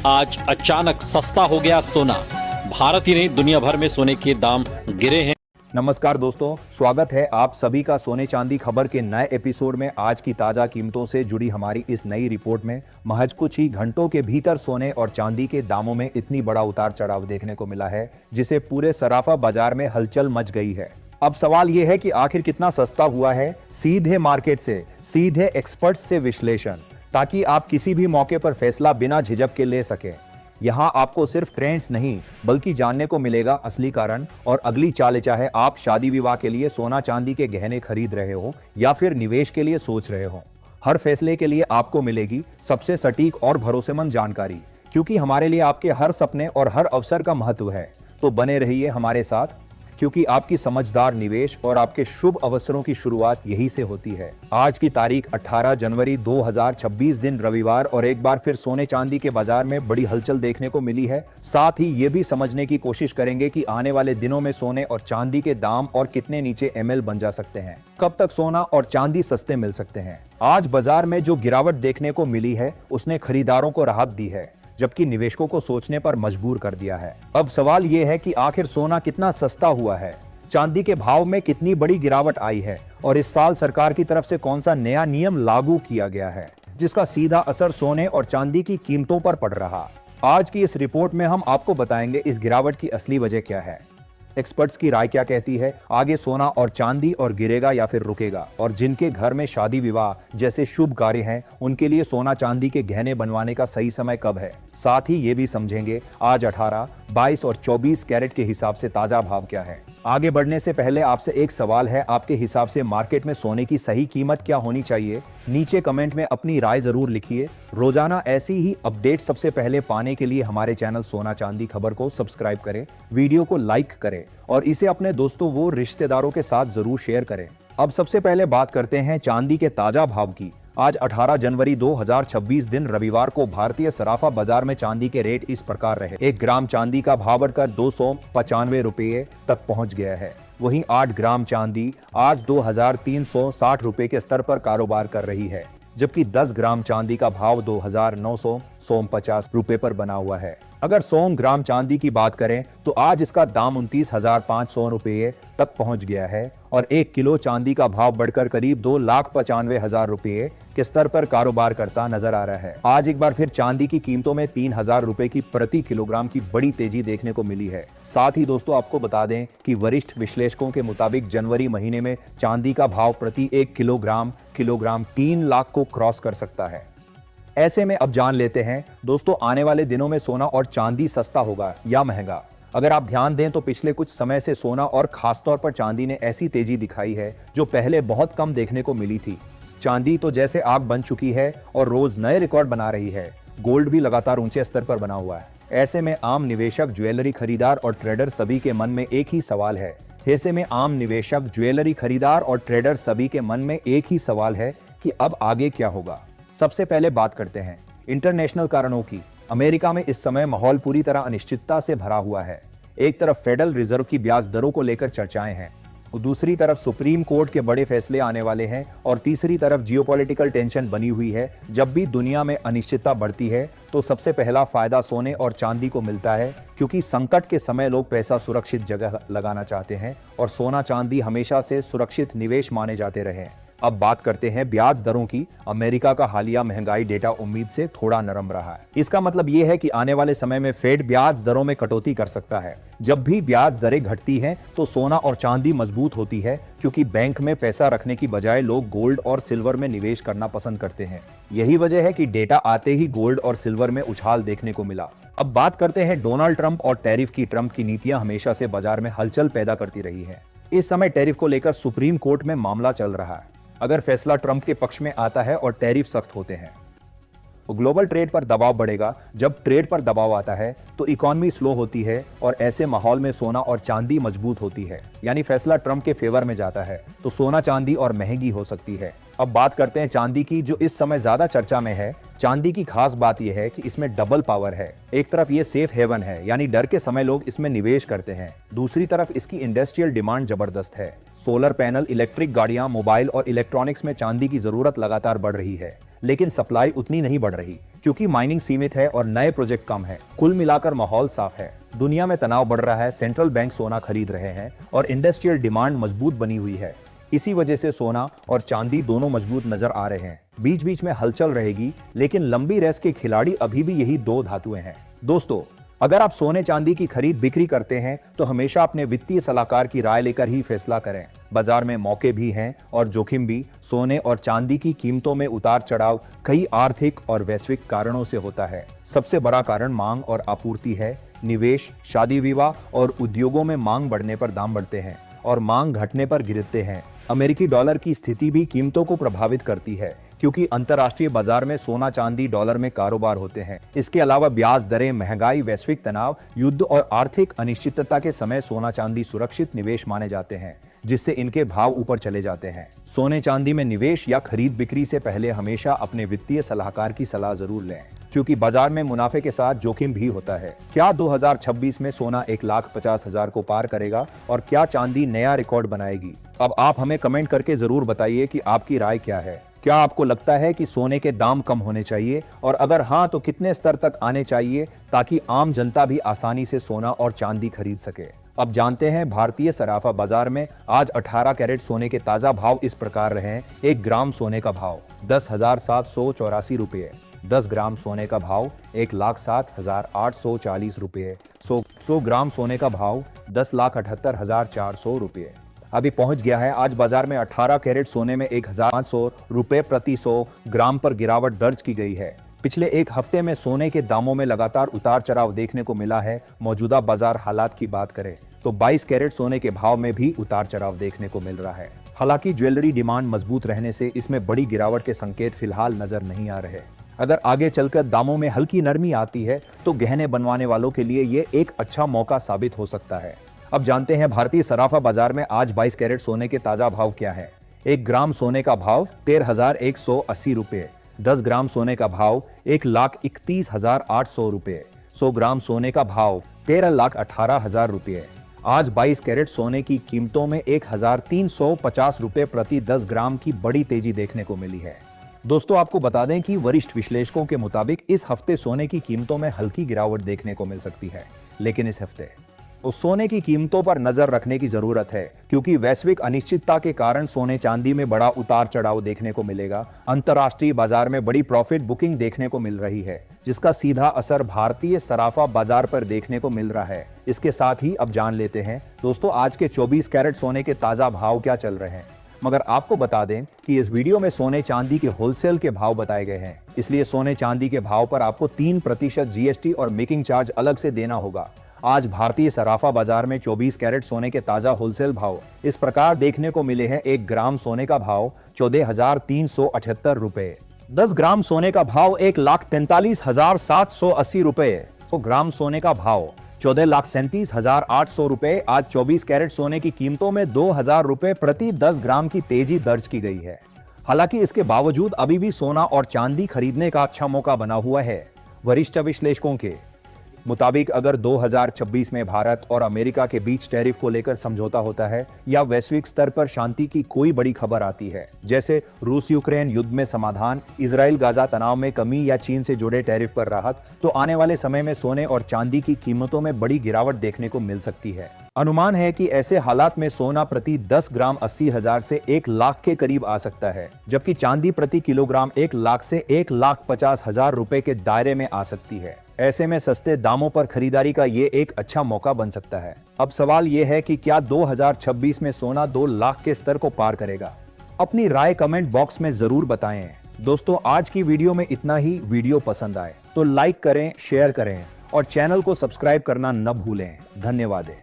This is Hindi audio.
आज अचानक सस्ता हो गया सोना। भारत ही नहीं दुनिया भर में सोने के दाम गिरे हैं। नमस्कार दोस्तों, स्वागत है आप सभी का सोने चांदी खबर के नए एपिसोड में। आज की ताजा कीमतों से जुड़ी हमारी इस नई रिपोर्ट में महज कुछ ही घंटों के भीतर सोने और चांदी के दामों में इतनी बड़ा उतार चढ़ाव देखने को मिला है जिसे पूरे सराफा बाजार में हलचल मच गई है। अब सवाल यह है कि आखिर कितना सस्ता हुआ है। सीधे मार्केट से, सीधे एक्सपर्ट्स से विश्लेषण, ताकि आप किसी भी मौके पर फैसला बिना झिझक के ले सकें। यहाँ आपको सिर्फ ट्रेंड्स नहीं बल्कि जानने को मिलेगा असली कारण और अगली चाल। चाहे आप शादी विवाह के लिए सोना चांदी के गहने खरीद रहे हो या फिर निवेश के लिए सोच रहे हो, हर फैसले के लिए आपको मिलेगी सबसे सटीक और भरोसेमंद जानकारी, क्योंकि हमारे लिए आपके हर सपने और हर अवसर का महत्व है। तो बने रहिए हमारे साथ, क्योंकि आपकी समझदार निवेश और आपके शुभ अवसरों की शुरुआत यही से होती है। आज की तारीख 18 जनवरी 2026 दिन रविवार, और एक बार फिर सोने चांदी के बाजार में बड़ी हलचल देखने को मिली है। साथ ही ये भी समझने की कोशिश करेंगे कि आने वाले दिनों में सोने और चांदी के दाम और कितने नीचे एमएल बन जा सकते हैं, कब तक सोना और चांदी सस्ते मिल सकते हैं। आज बाजार में जो गिरावट देखने को मिली है उसने खरीदारों को राहत दी है, जबकि निवेशकों को सोचने पर मजबूर कर दिया है। अब सवाल यह है कि आखिर सोना कितना सस्ता हुआ है, चांदी के भाव में कितनी बड़ी गिरावट आई है, और इस साल सरकार की तरफ से कौन सा नया नियम लागू किया गया है जिसका सीधा असर सोने और चांदी की कीमतों पर पड़ रहा। आज की इस रिपोर्ट में हम आपको बताएंगे इस गिरावट की असली वजह क्या है, एक्सपर्ट्स की राय क्या कहती है, आगे सोना और चांदी और गिरेगा या फिर रुकेगा, और जिनके घर में शादी विवाह जैसे शुभ कार्य हैं उनके लिए सोना चांदी के गहने बनवाने का सही समय कब है। साथ ही ये भी समझेंगे आज 18, 22 और 24 कैरेट के हिसाब से ताजा भाव क्या है। आगे बढ़ने से पहले आपसे एक सवाल है, आपके हिसाब से मार्केट में सोने की सही कीमत क्या होनी चाहिए? नीचे कमेंट में अपनी राय जरूर लिखिए। रोजाना ऐसी ही अपडेट सबसे पहले पाने के लिए हमारे चैनल सोना चांदी खबर को सब्सक्राइब करें, वीडियो को लाइक करें और इसे अपने दोस्तों व रिश्तेदारों के साथ जरूर शेयर करें। अब सबसे पहले बात करते हैं चांदी के ताजा भाव की। आज 18 जनवरी 2026 दिन रविवार को भारतीय सराफा बाजार में चांदी के रेट इस प्रकार रहे। 1 ग्राम चांदी का भाव बढ़कर 295 रुपये तक पहुंच गया है। वहीं 8 ग्राम चांदी आज 2360 रुपये के स्तर पर कारोबार कर रही है, जबकि 10 ग्राम चांदी का भाव 2950 रुपये पर बना हुआ है। अगर 100 ग्राम चांदी की बात करें तो आज इसका दाम 29,500 रुपये तक पहुंच गया है, और 1 किलो चांदी का भाव बढ़कर करीब 2,95,000 रुपये के स्तर पर कारोबार करता नजर आ रहा है। आज एक बार फिर चांदी की कीमतों में 3,000 रुपए की प्रति किलोग्राम की बड़ी तेजी देखने को मिली है। साथ ही दोस्तों आपको बता दें कि वरिष्ठ विश्लेषकों के मुताबिक जनवरी महीने में चांदी का भाव प्रति 1 किलोग्राम 3 लाख को क्रॉस कर सकता है। ऐसे में अब जान लेते हैं दोस्तों, आने वाले दिनों में सोना और चांदी सस्ता होगा या महंगा। अगर आप ध्यान दें तो पिछले कुछ समय से सोना और खासतौर पर चांदी ने ऐसी तेजी दिखाई है जो पहले बहुत कम देखने को मिली थी। चांदी तो जैसे आग बन चुकी है और रोज नए रिकॉर्ड बना रही है। गोल्ड भी लगातार ऊंचे स्तर पर बना हुआ है। ऐसे में आम निवेशक, ज्वेलरी खरीदार और ट्रेडर सभी के मन में एक ही सवाल है। ऐसे में आम निवेशक, ज्वेलरी खरीदार और ट्रेडर सभी के मन में एक ही सवाल है कि अब आगे क्या होगा। सबसे पहले बात करते हैं इंटरनेशनल कारणों की। अमेरिका में इस समय माहौल पूरी तरह अनिश्चितता से भरा हुआ है। एक तरफ फेडरल रिजर्व की ब्याज दरों को लेकर चर्चाएं हैं, दूसरी तरफ सुप्रीम कोर्ट के बड़े फैसले आने वाले हैं, और तीसरी तरफ जियोपॉलिटिकल टेंशन बनी हुई है। जब भी दुनिया में अनिश्चितता बढ़ती है तो सबसे पहला फायदा सोने और चांदी को मिलता है, क्योंकि संकट के समय लोग पैसा सुरक्षित जगह लगाना चाहते हैं और सोना चांदी हमेशा से सुरक्षित निवेश माने जाते रहे। अब बात करते हैं ब्याज दरों की। अमेरिका का हालिया महंगाई डेटा उम्मीद से थोड़ा नरम रहा है। इसका मतलब यह है कि आने वाले समय में फेड ब्याज दरों में कटौती कर सकता है। जब भी ब्याज दरें घटती हैं तो सोना और चांदी मजबूत होती है, क्योंकि बैंक में पैसा रखने की बजाय लोग गोल्ड और सिल्वर में निवेश करना पसंद करते हैं। यही वजह है कि डेटा आते ही गोल्ड और सिल्वर में उछाल देखने को मिला। अब बात करते हैं डोनाल्ड ट्रंप और टैरिफ की। ट्रंप की नीतियां हमेशा से बाजार में हलचल पैदा करती रही है। इस समय टैरिफ को लेकर सुप्रीम कोर्ट में मामला चल रहा है। अगर फैसला ट्रंप के पक्ष में आता है और टैरिफ सख्त होते हैं तो ग्लोबल ट्रेड पर दबाव बढ़ेगा। जब ट्रेड पर दबाव आता है तो इकोनॉमी स्लो होती है, और ऐसे माहौल में सोना और चांदी मजबूत होती है। यानी फैसला ट्रंप के फेवर में जाता है तो सोना चांदी और महंगी हो सकती है। अब बात करते हैं चांदी की, जो इस समय ज्यादा चर्चा में है। चांदी की खास बात यह है कि इसमें डबल पावर है। एक तरफ ये सेफ हेवन है, यानी डर के समय लोग इसमें निवेश करते हैं। दूसरी तरफ इसकी इंडस्ट्रियल डिमांड जबरदस्त है। सोलर पैनल, इलेक्ट्रिक गाड़ियां, मोबाइल और इलेक्ट्रॉनिक्स में चांदी की जरूरत लगातार बढ़ रही है, लेकिन सप्लाई उतनी नहीं बढ़ रही। क्योंकि माइनिंग सीमित है और नए प्रोजेक्ट कम है। कुल मिलाकर माहौल साफ है। दुनिया में तनाव बढ़ रहा है, सेंट्रल बैंक सोना खरीद रहे हैं और इंडस्ट्रियल डिमांड मजबूत बनी हुई है। इसी वजह से सोना और चांदी दोनों मजबूत नजर आ रहे हैं। बीच बीच में हलचल रहेगी, लेकिन लंबी रेस के खिलाड़ी अभी भी यही दो धातुएं हैं। दोस्तों, अगर आप सोने चांदी की खरीद बिक्री करते हैं तो हमेशा अपने वित्तीय सलाहकार की राय लेकर ही फैसला करें। बाजार में मौके भी हैं और जोखिम भी। सोने और चांदी की कीमतों में उतार चढ़ाव कई आर्थिक और वैश्विक कारणों से होता है। सबसे बड़ा कारण मांग और आपूर्ति है। निवेश, शादी विवाह और उद्योगों में मांग बढ़ने पर दाम बढ़ते हैं और मांग घटने पर गिरते हैं। अमेरिकी डॉलर की स्थिति भी कीमतों को प्रभावित करती है, क्योंकि अंतर्राष्ट्रीय बाजार में सोना चांदी डॉलर में कारोबार होते हैं। इसके अलावा ब्याज दरें, महंगाई, वैश्विक तनाव, युद्ध और आर्थिक अनिश्चितता के समय सोना चांदी सुरक्षित निवेश माने जाते हैं, जिससे इनके भाव ऊपर चले जाते हैं। सोने चांदी में निवेश या खरीद बिक्री से पहले हमेशा अपने वित्तीय सलाहकार की सलाह जरूर लें, क्योंकि बाजार में मुनाफे के साथ जोखिम भी होता है। क्या 2026 में सोना 1,50,000 को पार करेगा और क्या चांदी नया रिकॉर्ड बनाएगी? अब आप हमें कमेंट करके जरूर बताइए कि आपकी राय क्या है। क्या आपको लगता है कि सोने के दाम कम होने चाहिए, और अगर हाँ तो कितने स्तर तक आने चाहिए ताकि आम जनता भी आसानी से सोना और चांदी खरीद सके? अब जानते हैं भारतीय सराफा बाजार में आज 18 कैरेट सोने के ताजा भाव इस प्रकार रहे हैं। 1 ग्राम सोने का भाव 10,784 रुपये। 10 ग्राम सोने का भाव 1,07,840 रुपये। 100 ग्राम सोने का भाव 10,78,400 रुपये। अभी पहुंच गया है। आज बाजार में 18 कैरेट सोने में 1,500 रुपये प्रति 100 ग्राम पर गिरावट दर्ज की गई है। पिछले एक हफ्ते में सोने के दामों में लगातार उतार चढ़ाव देखने को मिला है। मौजूदा बाजार हालात की बात करें तो 22 कैरेट सोने के भाव में भी उतार चढ़ाव देखने को मिल रहा है। हालांकि ज्वेलरी डिमांड मजबूत रहने से इसमें बड़ी गिरावट के संकेत फिलहाल नजर नहीं आ रहे। अगर आगे चलकर दामों में हल्की नरमी आती है तो गहने बनवाने वालों के लिए ये एक अच्छा मौका साबित हो सकता है। अब जानते हैं भारतीय सराफा बाजार में आज 22 कैरेट सोने के ताजा भाव क्या है। 1 ग्राम सोने का भाव 13,180 रुपये। 10 ग्राम सोने का भाव 1,31,800 रुपये। 100 ग्राम सोने का भाव 13,18,000 रुपये। आज 22 कैरेट सोने की कीमतों में 1,350 रुपये प्रति 10 ग्राम की बड़ी तेजी देखने को मिली है। दोस्तों, आपको बता दें कि वरिष्ठ विश्लेषकों के मुताबिक इस हफ्ते सोने की कीमतों में हल्की गिरावट देखने को मिल सकती है, लेकिन इस हफ्ते उस सोने की कीमतों पर नजर रखने की जरूरत है, क्योंकि वैश्विक अनिश्चितता के कारण सोने चांदी में बड़ा उतार चढ़ाव देखने को मिलेगा। अंतर्राष्ट्रीय बाजार में बड़ी प्रॉफिट बुकिंग देखने को मिल रही है, जिसका सीधा असर भारतीय सराफा बाजार पर देखने को मिल रहा है। इसके साथ ही अब जान लेते हैं दोस्तों आज के 24 कैरेट सोने के ताजा भाव क्या चल रहे हैं। मगर आपको बता दें कि इस वीडियो में सोने चांदी के होलसेल के भाव बताए गए हैं, इसलिए सोने चांदी के भाव पर आपको 3% जीएसटी और मेकिंग चार्ज अलग से देना होगा। आज भारतीय सराफा बाजार में 24 कैरेट सोने के ताजा होलसेल भाव इस प्रकार देखने को मिले हैं। 1 ग्राम सोने का भाव 14,378 रुपए। 10 ग्राम सोने का भाव 1,43,780 रुपए। 100 ग्राम सोने का भाव 14,37,800 रुपए। आज 24 कैरेट सोने की कीमतों में 2,000 रुपए प्रति 10 ग्राम की तेजी दर्ज की गई है। हालांकि इसके बावजूद अभी भी सोना और चांदी खरीदने का अच्छा मौका बना हुआ है। वरिष्ठ विश्लेषकों के मुताबिक अगर 2026 में भारत और अमेरिका के बीच टैरिफ को लेकर समझौता होता है या वैश्विक स्तर पर शांति की कोई बड़ी खबर आती है, जैसे रूस यूक्रेन युद्ध में समाधान, इजराइल गाजा तनाव में कमी या चीन से जुड़े टैरिफ पर राहत, तो आने वाले समय में सोने और चांदी की कीमतों में बड़ी गिरावट देखने को मिल सकती है। अनुमान है कि ऐसे हालात में सोना प्रति 10 ग्राम 80,000 से 1 लाख के करीब आ सकता है, जबकि चांदी प्रति किलोग्राम 1 लाख से 1,50,000 रुपए के दायरे में आ सकती है। ऐसे में सस्ते दामों पर खरीदारी का ये एक अच्छा मौका बन सकता है। अब सवाल ये है कि क्या 2026 में सोना 2 लाख के स्तर को पार करेगा? अपनी राय कमेंट बॉक्स में जरूर बताएं। दोस्तों, आज की वीडियो में इतना ही। वीडियो पसंद आए तो लाइक करें, शेयर करें और चैनल को सब्सक्राइब करना न भूलें। धन्यवाद।